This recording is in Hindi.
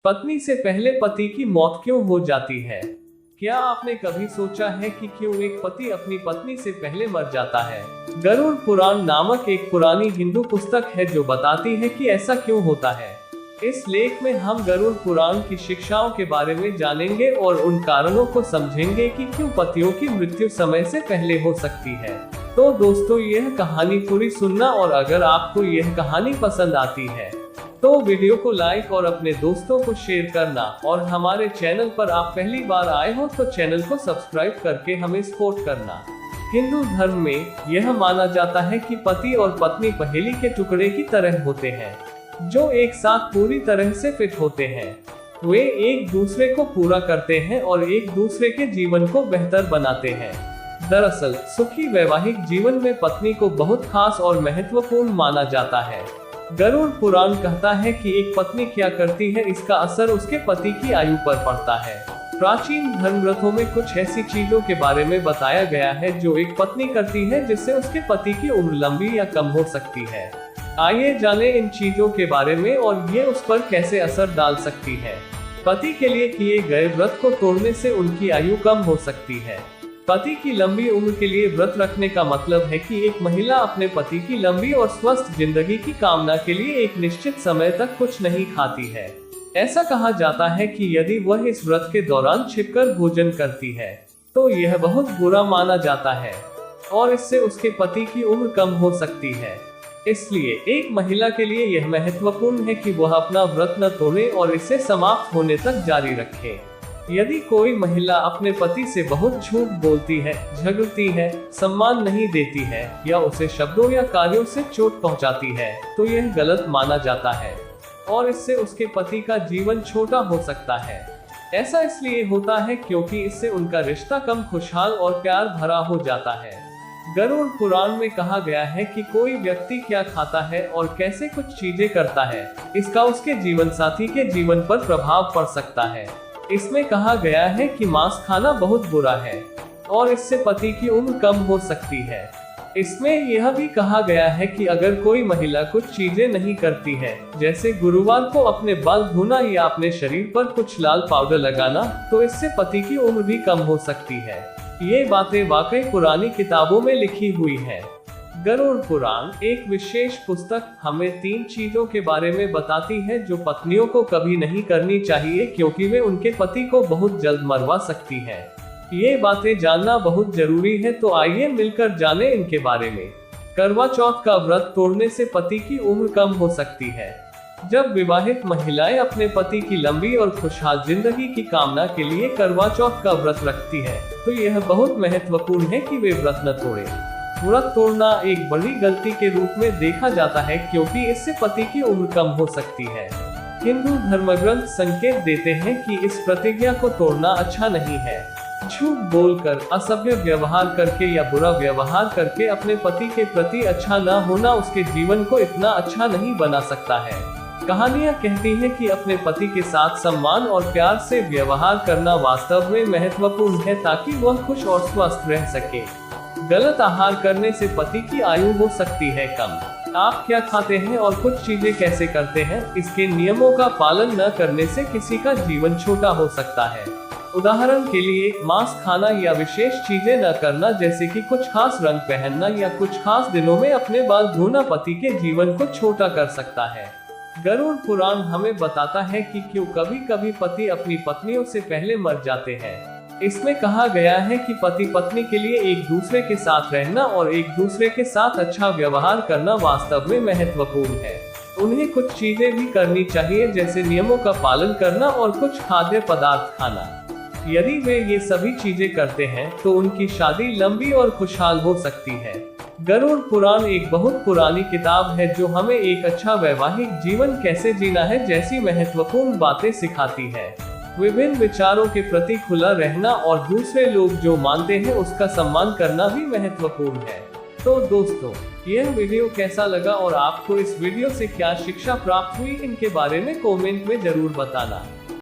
पत्नी से पहले पति की मौत क्यों हो जाती है? क्या आपने कभी सोचा है कि क्यों एक पति अपनी पत्नी से पहले मर जाता है? गरुड़ पुराण नामक एक पुरानी हिंदू पुस्तक है जो बताती है कि ऐसा क्यों होता है। इस लेख में हम गरुड़ पुराण की शिक्षाओं के बारे में जानेंगे और उन कारणों को समझेंगे कि क्यों पतियों की मृत्यु समय से पहले हो सकती है। तो दोस्तों, यह कहानी पूरी सुनना और अगर आपको यह कहानी पसंद आती है तो वीडियो को लाइक और अपने दोस्तों को शेयर करना, और हमारे चैनल पर आप पहली बार आए हो तो चैनल को सब्सक्राइब करके हमें सपोर्ट करना। हिंदू धर्म में यह माना जाता है कि पति और पत्नी पहेली के टुकड़े की तरह होते हैं, जो एक साथ पूरी तरह से फिट होते हैं। वे एक दूसरे को पूरा करते हैं और एक दूसरे के जीवन को बेहतर बनाते हैं। दरअसल सुखी वैवाहिक जीवन में पत्नी को बहुत खास और महत्वपूर्ण माना जाता है। गरुड़ पुराण कहता है कि एक पत्नी क्या करती है, इसका असर उसके पति की आयु पर पड़ता है। प्राचीन धर्म ग्रंथों में कुछ ऐसी चीजों के बारे में बताया गया है जो एक पत्नी करती है जिससे उसके पति की उम्र लंबी या कम हो सकती है। आइए जानें इन चीजों के बारे में और ये उस पर कैसे असर डाल सकती है। पति के लिए किए गए व्रत को तोड़ने से उनकी आयु कम हो सकती है। पति की लंबी उम्र के लिए व्रत रखने का मतलब है कि एक महिला अपने पति की लंबी और स्वस्थ जिंदगी की कामना के लिए एक निश्चित समय तक कुछ नहीं खाती है। ऐसा कहा जाता है कि यदि वह इस व्रत के दौरान छिपकर भोजन करती है तो यह बहुत बुरा माना जाता है और इससे उसके पति की उम्र कम हो सकती है। इसलिए एक महिला के लिए यह महत्वपूर्ण है कि वह अपना व्रत न तोड़े और इसे समाप्त होने तक जारी रखे। यदि कोई महिला अपने पति से बहुत झूठ बोलती है, झगड़ती है, सम्मान नहीं देती है या उसे शब्दों या कार्यों से चोट पहुंचाती है तो यह गलत माना जाता है और इससे उसके पति का जीवन छोटा हो सकता है। ऐसा इसलिए होता है क्योंकि इससे उनका रिश्ता कम खुशहाल और प्यार भरा हो जाता है। गरुड़ पुराण में कहा गया है कि कोई व्यक्ति क्या खाता है और कैसे कुछ चीजें करता है, इसका उसके जीवन साथी के जीवन पर प्रभाव पड़ सकता है। इसमें कहा गया है कि मांस खाना बहुत बुरा है और इससे पति की उम्र कम हो सकती है। इसमें यह भी कहा गया है कि अगर कोई महिला कुछ चीजें नहीं करती है, जैसे गुरुवार को अपने बाल धोना या अपने शरीर पर कुछ लाल पाउडर लगाना, तो इससे पति की उम्र भी कम हो सकती है। ये बातें वाकई पुरानी किताबों में लिखी हुई है। गरुड़ पुराण एक विशेष पुस्तक हमें 3 चीजों के बारे में बताती है जो पत्नियों को कभी नहीं करनी चाहिए क्योंकि वे उनके पति को बहुत जल्द मरवा सकती हैं। ये बातें जानना बहुत जरूरी है, तो आइए मिलकर जानें इनके बारे में। करवा चौथ का व्रत तोड़ने से पति की उम्र कम हो सकती है। जब विवाहित महिलाएं अपने पति की लंबी और खुशहाल जिंदगी की कामना के लिए करवा चौथ का व्रत रखती है तो यह बहुत महत्वपूर्ण है कि वे व्रत न तोड़े। व्रत तोड़ना एक बड़ी गलती के रूप में देखा जाता है क्योंकि इससे पति की उम्र कम हो सकती है। हिंदू धर्मग्रंथ संकेत देते हैं कि इस प्रतिज्ञा को तोड़ना अच्छा नहीं है। झूठ बोलकर, असभ्य व्यवहार करके या बुरा व्यवहार करके अपने पति के प्रति अच्छा न होना उसके जीवन को इतना अच्छा नहीं बना सकता है। कहानियां कहती हैं कि अपने पति के साथ सम्मान और प्यार से व्यवहार करना वास्तव में महत्वपूर्ण है ताकि वह खुश और स्वस्थ रह सके। गलत आहार करने से पति की आयु हो सकती है कम। आप क्या खाते हैं और कुछ चीजें कैसे करते हैं, इसके नियमों का पालन न करने से किसी का जीवन छोटा हो सकता है। उदाहरण के लिए मांस खाना या विशेष चीजें न करना, जैसे कि कुछ खास रंग पहनना या कुछ खास दिनों में अपने बाल धोना पति के जीवन को छोटा कर सकता है। गरुड़ पुराण हमें बताता है कि क्यों कभी कभी पति अपनी पत्नियों से पहले मर जाते हैं। इसमें कहा गया है कि पति पत्नी के लिए एक दूसरे के साथ रहना और एक दूसरे के साथ अच्छा व्यवहार करना वास्तव में महत्वपूर्ण है। उन्हें कुछ चीजें भी करनी चाहिए, जैसे नियमों का पालन करना और कुछ खाद्य पदार्थ खाना। यदि वे ये सभी चीजें करते हैं तो उनकी शादी लंबी और खुशहाल हो सकती है। गरुड़ पुराण एक बहुत पुरानी किताब है जो हमें एक अच्छा वैवाहिक जीवन कैसे जीना है जैसी महत्वपूर्ण बातें सिखाती है। विभिन्न विचारों के प्रति खुला रहना और दूसरे लोग जो मानते हैं उसका सम्मान करना भी महत्वपूर्ण है। तो दोस्तों, यह वीडियो कैसा लगा और आपको इस वीडियो से क्या शिक्षा प्राप्त हुई, इनके बारे में कमेंट में जरूर बताना।